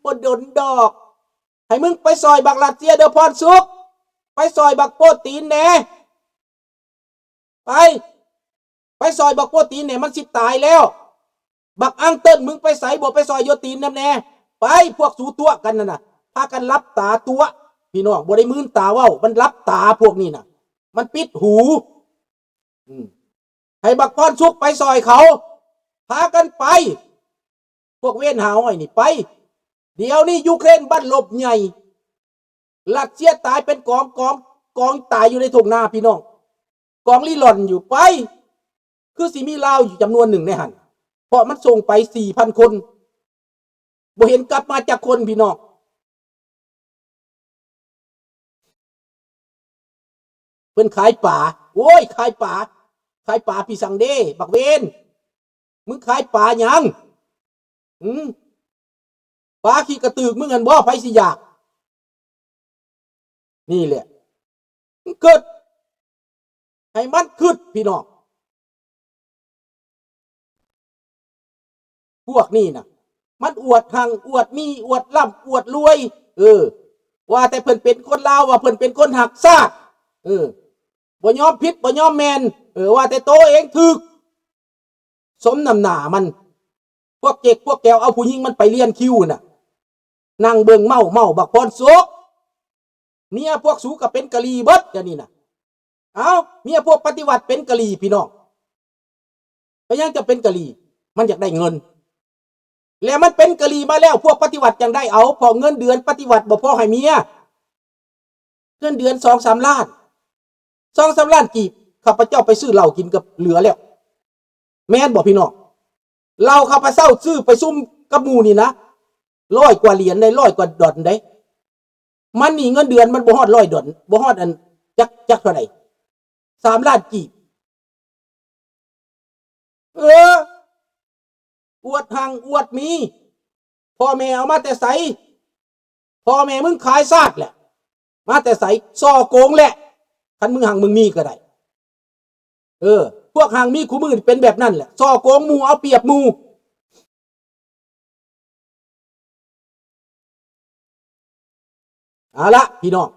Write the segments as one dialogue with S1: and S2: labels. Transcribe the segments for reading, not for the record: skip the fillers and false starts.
S1: บ่ดนดอกให้มึงไปซอยบักรัสเซียเด้อพรสุขไปซอยบักโปรตีนแหน่ไปซอยบักโปรตีนแหน่มันสิตายแล้วบักอังเติ้ลมึงไปใส่บ่ไปซอยโยตีนนำแหน่ไปพวกสู้ตัวกันนั่นน่ะพากันรับตาตัวพี่น้องบ่ได้มื่นตาเว้ามันรับตาพวกนี้น่ะมันปิดหูให้บักพรสุขไปซอยเขาพากันไปพวกเว้นหาอ้อยนี่ไปเดี๋ยวนี้ยูเครนบ้านลบใหญ่รัสเซียตายเป็นกองตายอยู่ในทุ่งนาพี่น้องกองลี่หล่อนอยู่ไปคือสิมีลาวอยู่จำนวนหนึ่งในหันเพราะมันส่งไป 4,000 คนบ่เห็นกลับมาจากคนพี่น้องเพิ่นขายป่าโอ้ยขายป่าพี่สังเด้บักเวนมึงขายป่าหยังป่าขี้กระตือกมึงเงินบ่ไผสิอยากนี่แหละเกิดให้มันขึ้นพี่น้องพวกนี้นะมันอวดหังอวดมีอวดร่ำอวดรวยว่าแต่เพิ่นเป็นคนลาวว่าเพิ่นเป็นคนหักซากบ่ยอมผิดบ่ยอมแมนว่าแต่โตเองถึกสมน้ำหน้ามันพวกเจ๊กพวกแก้วเอาผู้หญิงมันไปเรียนคิวน่ะนั่งเบิ่งเมาบักพรสุขเมียพวกสูก็เป็นกะลีเบิดกันนี่น่ะเอาเมียพวกปฏิวัติเป็นกะลีพี่น้องก็ยังจะเป็นกะลีมันอยากได้เงินแล้วมันเป็นกะลีมาแล้วพวกปฏิวัติยังได้เอาพอเงินเดือนปฏิวัติบ่พอให้เมียเงินเดือน 2-3 ล้าน 2-3 ล้านกีบข้าพเจ้าไปซื้อเหล้ากินกับเหลือแล้วแม่นบ่พี่น้องเหล้าข้าพเจ้าซื้อไปซุ่มกับหมู่นี่นะ100 กว่าเหรียญได้100 กว่าดอลได้มันนี่เงินเดือนมันบ่ฮอด100 ดอลบ่ฮอดอันจักเท่าไหร่3 ล้านกีบอวดหังอวดมีพ่อแม่เอามาแต่ใสพ่อแม่มึงขายซากแหละมาแต่ใสซ่อโกงแหละคันมึงหังมึงมีก็ได้พวกหังมีคู่มือเป็นแบบนั้นแหละซ่อโกงหมู่เอาเปรียบหมู่เอาละพี่น้อง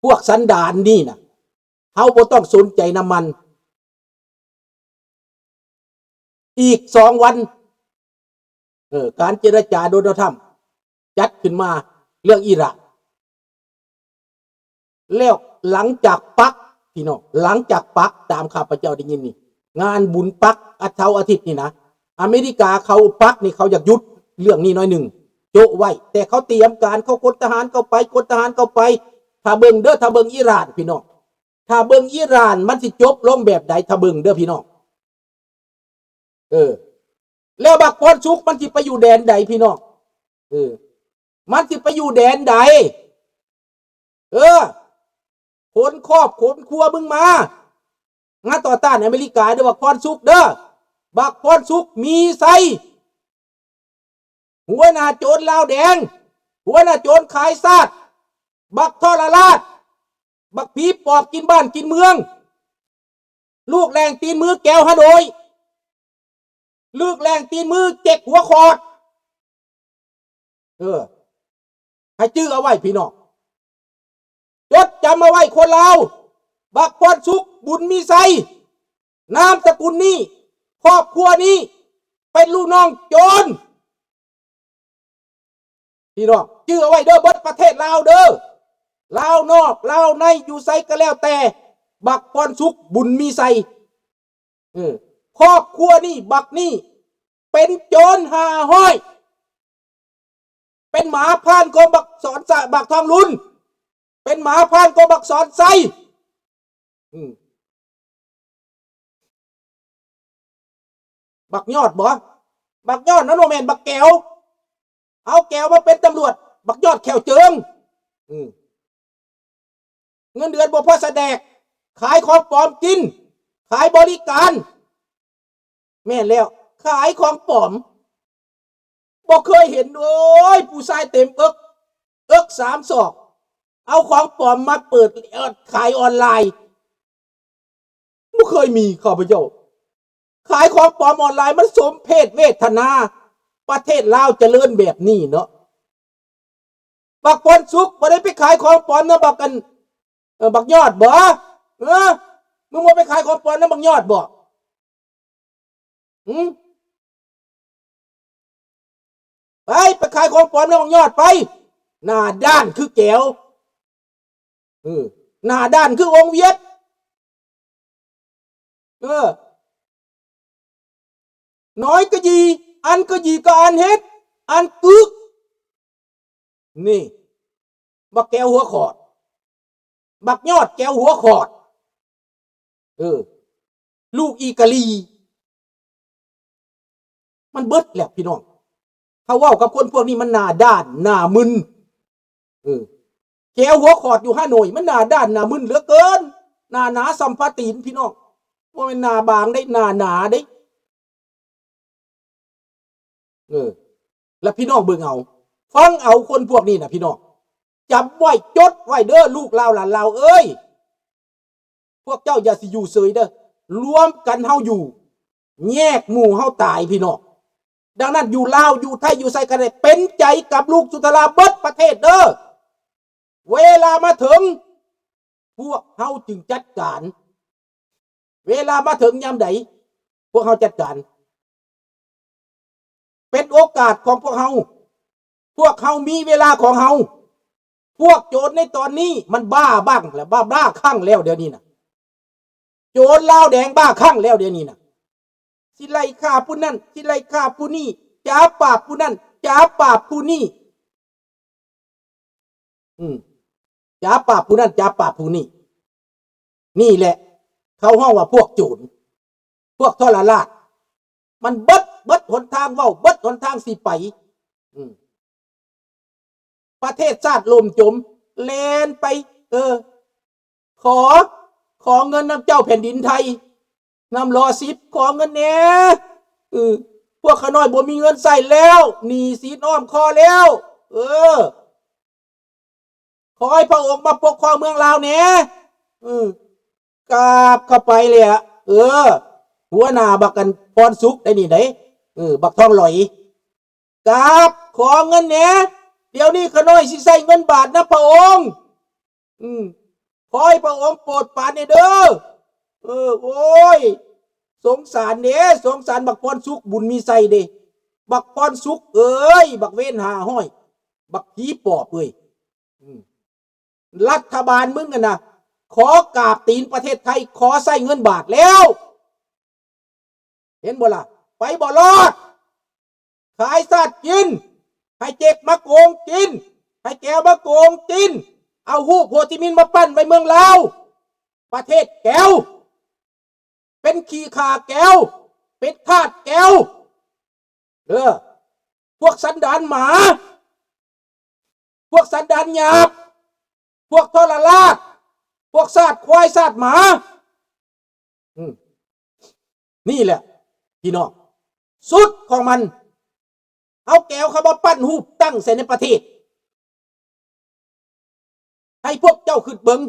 S1: พวกสันดานนี่นะเฮาบ่ต้องสนใจน้ำมันอีก2 วันการเจรจาโดนัลด์ทรัมป์จัดขึ้นมาเรื่องอิหร่านแล้วหลังจากปักพี่น้องหลังจากปักตามข้าพเจ้าได้ยินนี่งานบุญปักอาทิตย์นี่นะอเมริกาเขาปักนี่เขาอยากยุดเรื่องนี้น้อยหนึ่งโจะไว้แต่เขาเตรียมการเขากดทหารเข้าไปถ้าเบิ่งเด้อถ้าเบิ่งอิหร่านพี่น้องถ้าเบิ่งอิหร่านมันสิจบลงแบบใดถ้าเบิ่งเด้อพี่น้องแล้วบักพรสุขมันสิไปอยู่แดนใดพี่น้องมันสิไปอยู่แดนใดคนครอบคนครัวมึงมาต่อต้านอเมริกาเด้อบักพรสุขเด้อบักพรสุขมีไซหัวหน้าโจรลาวแดงหัวหน้าโจรขายซาดบักทรราชบักผีปอบกินบ้านกินเมืองลูกแรงตีนมือแก้วฮะโดยลูกแรงตีนมือเจ็กหัวคอดให้จื้อเอาไว้พี่น้องจดจำเอาไว้คนลาวบักพรสุขบุญมีไซนามสกุลนี้ครอบครัวนี้เป็นลูกน้องโจรพี่น้องจื้อเอาไว้เด้อเบิดประเทศลาวเด้อลาวนอกลาวในอยู่ไซก็แล้วแต่บักพรสุขบุญมีไซครอบครัวนี้บักนี่เป็นโจรหาห้อยเป็นหมาพานของบักสอนสะบักทองลุนเป็นหมาพานของบักสอนไซบักยอดบ่บักยอดนั่นโนแมนบักแก้วเอาแก้วมาเป็นตำรวจบักยอดแขวเจิงเงินเดือนบ่พอแสดงขายของปลอมกินขายบริการแม่แล้วขายของปลอมบ่เคยเห็นโอ้ยผู้ชายเต็มเอิก3 ศอกเอาของปลอมมาเปิดขายออนไลน์บ่เคยมีข้าพเจ้าขายของปลอมออนไลน์มันสมเพศเวทนาประเทศลาวเจริญแบบนี้เนาะ บักพรสุขบ่ได้ไปขายของปลอมนะบักกันบักยอดบ่มึงบ่ไปขายของปลอมนะบักยอดบ่ไปขายของปลอมนะบักยอดไปหน้าด้านคือแก้วหน้าด้านคือองค์เวียดน้อยก็ยีอันก็ยีก็อันเฮ็ดอันกึกนี่บักแก้วหัวขอดบักยอดแก้วหัวขอดลูกอีกะลีมันเบิดแหละพี่น้องเขาว่ากับคนพวกนี้มันหน้าด้านหน้ามึนแก้วหัวขอดอยู่ฮานอยมันหน้าด้านหน้ามึนเหลือเกินหน้าหนาสัมปตีนพี่น้องว่าเป็นหน้าบางได้หน้าหนาได้แล้วพี่น้องเบิ่งเอาฟังเอาคนพวกนี้นะพี่น้องจำไว้จดไว้เด้อลูกเราหลานเราเอ้ยพวกเจ้าอย่าสิอยู่เฉยเด้อรวมกันเฮาอยู่แยกหมู่เฮาตายพี่น้องดังนั้นอยู่ลาวอยู่ไทยอยู่ไสกันได้เป็นใจกับลูกสุนทราเบิดประเทศเด้อเวลามาถึงพวกเฮาจึงจัดการเวลามาถึงยามใดพวกเฮาจัดการเป็นโอกาสของพวกเฮามีเวลาของเฮาพวกโจรในตอนนี้มันบ้าบ้างแล้วบ้าคลั่งแล้วเดี๋ยวนี้นะโจรลาวแดงบ้าคลั่งแล้วเดี๋ยวนี้นะสิไล่ฆ่าผู้นั้นสิไล่ฆ่าผู้นี้จ้าปราบผู้นั้นจ้าปราบผู้นี้จ้าปราบผู้นั้นจ้าปราบผู้นี้นี่แหละเขาห้องว่าพวกโจรพวกทรราชมันเบิดหนทางเว้าเบิดหนทางสิไปประเทศชาติล่มจมแลนไปขอเงินน้ำเจ้าแผ่นดินไทยน้ำรอสิบขอเงินแหน่พวกขน้อยบ่มีเงินใส่แล้วหนีสินอ้อมคอแล้วขอให้พระองค์มาปกครองเมืองลาวแหน่กราบเข้าไปเลยหัวหน้าบักกันพรสุขได้นี่ได้บักทองหลอยกราบขอเงินแหน่เดี๋ยวนี้ขน้อยสิใส่เงินบาทนะพระองค์ขอให้พระองค์โปรดปรานเด้อโอ้ยสงสารเด้สงสารบักพรสุขบุญมีใส่เด้บักพรสุขบักเว้นหาห้อยบักผีปอบรัฐบาลมึงกันนะขอกราบตีนประเทศไทยขอใส่เงินบาทแล้วเห็นบ่ล่ะไปบ่รอดขายสัตว์กินให้เจ๊กมาโกงกินให้แกมาโกงกินเอาฮู้โฮจิมินห์มาปั้นไว้เมืองลาวประเทศแก้วเป็นขี้ข่าแก้วเป็นทาสแก้วพวกสันดานหมาพวกสันดานหยาบพวกทรราชพวกซาดควายซาดหมานี่แหละพี่น้องสุดของมันเอาแก้วเขามาปั้นหูปตั้งใส่ในประเทศให้พวกเจ้าขึ้นเบิง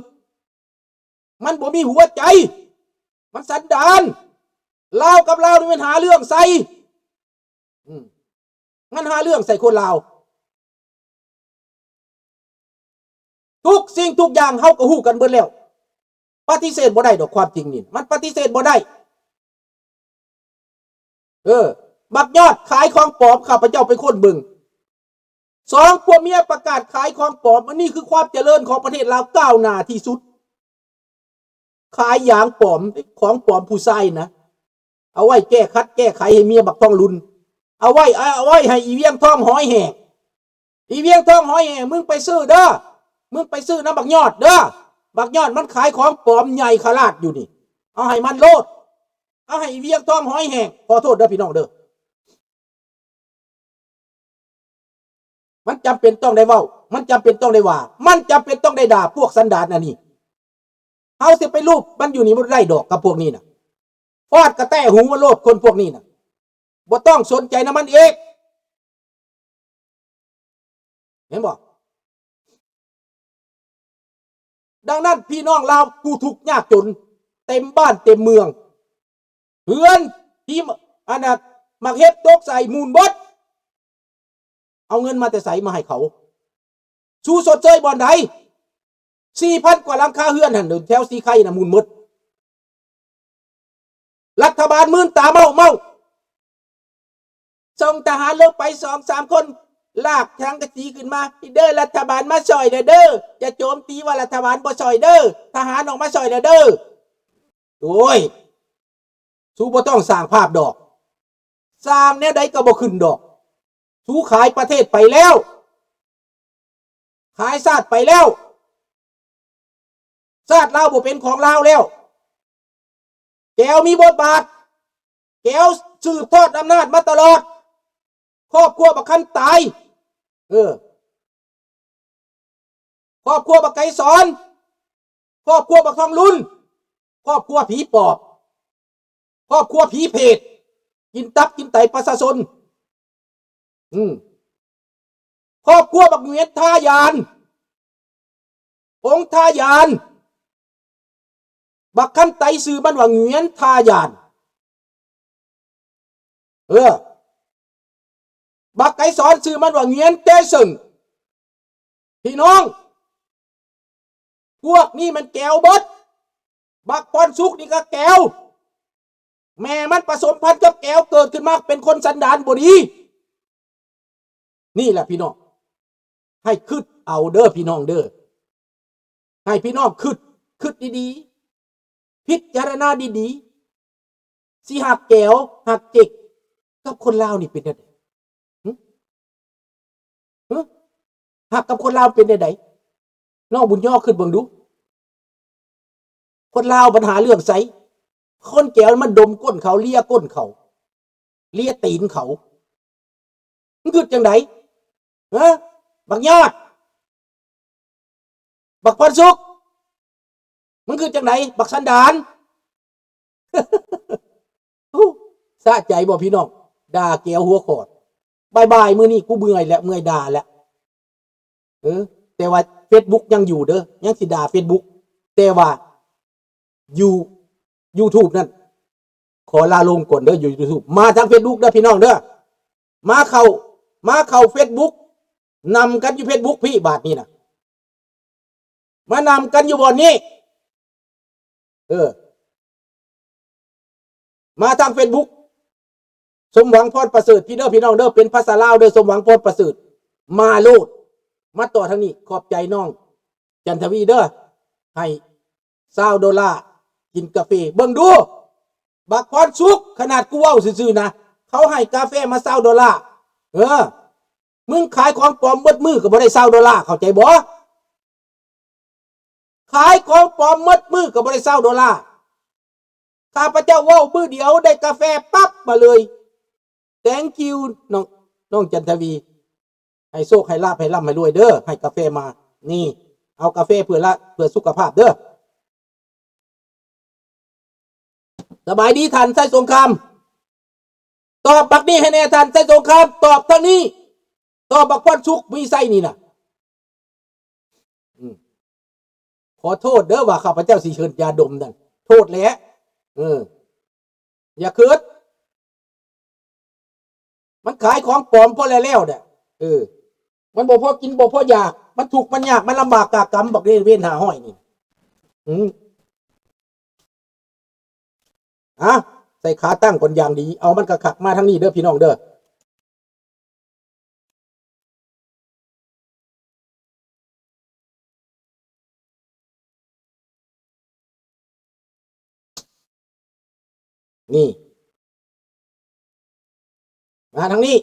S1: มันบ่มีหัวใจมันสันดานลาวกับลาวนี่มันหาเรื่องใส่มันหาเรื่องใส่คนลาวทุกสิ่งทุกอย่างเฮาก็ฮู้กันเบิดแล้วปฏิเสธบ่ได้ดอกความจริงนี่มันปฏิเสธบ่ได้บักยอดขายของปลอมข้าพเจ้าเป็นคนเบิ่ง2ผัวเมียประกาศขายของปลอมอันนี้คือความเจริญของประเทศลาวก้าวหน้าที่สุดขายอย่างปลอมของปลอมผู้ชายนะเอาไว้แก้คัดแก้ไขให้เมียบักทองลุนเอาไว้ให้อีเวียงทองหอยแห้งอีเวียงทองหอยแห้งมึงไปซื้อเด้อมึงไปซื้อน้ำบักยอดเด้อบักยอดมันขายของปลอมใหญ่ขลาดอยู่นี่เอาให้มันโลดเอาให้อีเวียงทองหอยแห้งขอโทษเด้อพี่น้องเด้อมันจำเป็นต้องได้เว้ามันจำเป็นต้องได้ว่ามันจำเป็นต้องได้ด่าพวกสันดานนี่เฮาสิไปรูปมันอยู่นี่มันไล่ดอกกับพวกนี้น่ะฟาดกระแตหูมันโลดคนพวกนี้น่ะบ่ต้องสนใจนะมันเองเห็นบ่ดังนั้นพี่น้องเราผู้ทุกข์ยากจนเต็มบ้านเต็มเมืองเฮือนที่อันน่ะมักเฮ็ดตกใส่มูลบดเอาเงินมาแต่ใส่มาให้เขา สู้สดเจยบ่อนใด4,000 กว่าหลังคาเฮือนหั่นแถวสีไข่น่ะมุนหมดรัฐบาลมื่นตาเมาส่งทหารลงไป2-3 คนลากทั้งกะสีขึ้นมาเด้อรัฐบาลมาช่วยเด้อจะโจมตีว่ารัฐบาลบ่ช่วยเด้อทหารออกมาช่วยเด้อโอ้ยสู้บ่ต้องสร้างภาพดอกสร้างแนวใดก็บ่ขึ้นดอกสู้ขายประเทศไปแล้วขายชาติไปแล้วชาติลาวบ่เป็นของลาวแล้วแก้วมีบทบาทแก้วสืบทอดอำนาจมาตลอดครอบครัวบักคันตายครอบครัวบักไก่สอนครอบครัวบักทองลุ่นครอบครัวผีปอบครอบครัวผีเพศกินตับกินไตประชาชนครอบครัวบักเหวียนท่ายานองค์ท่ายานบักคันไตซื้อมันว่าเหวียนท่ายานบักไก่สอนซื้อมันว่าเหวียนเตซึงพี่น้องพวกนี้มันแก้วบดบักพรสุกนี่ก็แก้วแม่มันผสมพันธุ์กับแก้วเกิดขึ้นมาเป็นคนสันดานบ่ดีนี่แหละพี่น้องให้คิดเอาเด้อพี่น้องเด้อให้พี่น้องคิดดีๆพิจารณาดีๆสิหักแก้วหักจิกกับคนลาวนี่เป็นจังได๋หักกับคนลาวเป็นจังได๋น้องบุญย่อขึ้นเบิ่งดูคนลาวปัญหาเรื่องไสคนแก้วมันดมก้นเขาเลียก้นเขาเลียตีนเขามันคือจังได๋บักยอดบักพรสุกมันคือจังได๋บักสันดานสะใจบ่พี่น้องด่าแก้วหัวขอดบายมื้อนี้กูเมื่อยแล้วเมื่อยด่าแล้วแต่ว่า Facebook ยังอยู่เด้อยังสิด่า Facebook แต่ว่าYouTube นั่นขอลาลงก่อนเด้ออยู่ YouTube มาทาง Facebook เด้อพี่น้องเด้อมาเข้า Facebook นำกันอยู่ Facebook พี่บาทนี้นะมานำกันอยู่บ่อนนี้มาทาง Facebook สมหวังพรประเสริฐพี่เด้อพี่น้องเด้อเป็นภาษาลาวเด้อสมหวังพรประเสริฐมาโลดมาต่อทางนี้ขอบใจน้องจันทวีเด้อให้$20กินกาแฟเบิ่งดูบักพรสุกขนาดกูเว้าซื่อๆนะเขาให้กาแฟมา$20มึงขายของปลอมหมดมือก็บ่ได้$20เข้าใจบ่ขายของปลอมหมดมือก็บ่ได้$20ข้าพเจ้าเว้ามือเดียวได้กาแฟปั๊บมาเลย thank you น้องจันทวีให้โชคให้ลาภให้ร่ำให้รวยเด้อให้กาแฟมานี่เอากาแฟเพื่อสุขภาพเด้อสบายดีท่านไส้สงครามตอบบักนี้ให้แน่ท่านไส้สงครามตอบทางนี้ตอบบักพรสุกมีไส้นี่นะขอโทษเด้อว่าข้าพเจ้าสิเชิญยาดมนั่นโทษแล้วอย่าคิดมันขายของปลอมพอแล้วเนี่ยมันบ่พอกินบ่พออยากมันถูกมันยากมันลำบากกากรรมบอกเว้นหาห้อยนี่ใส่ขาตั้งคนอย่างดีเอามันกระขักมาทางนี้เด้อพี่น้องเด้อนี่มาทางนี้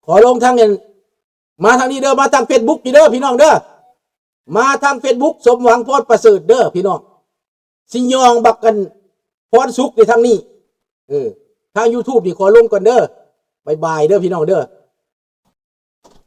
S1: ขอลงทางเงินมาทางนี้เด้อมาทาง Facebook พี่เด้อพี่น้องเด้อมาทาง Facebook สมหวังพรประเสริฐเด้อพี่น้องสิยองบักกันพรสุกในทางนี้ทาง YouTube นี่ขอลงก่อนเด้อบายเด้อพี่น้องเด้อ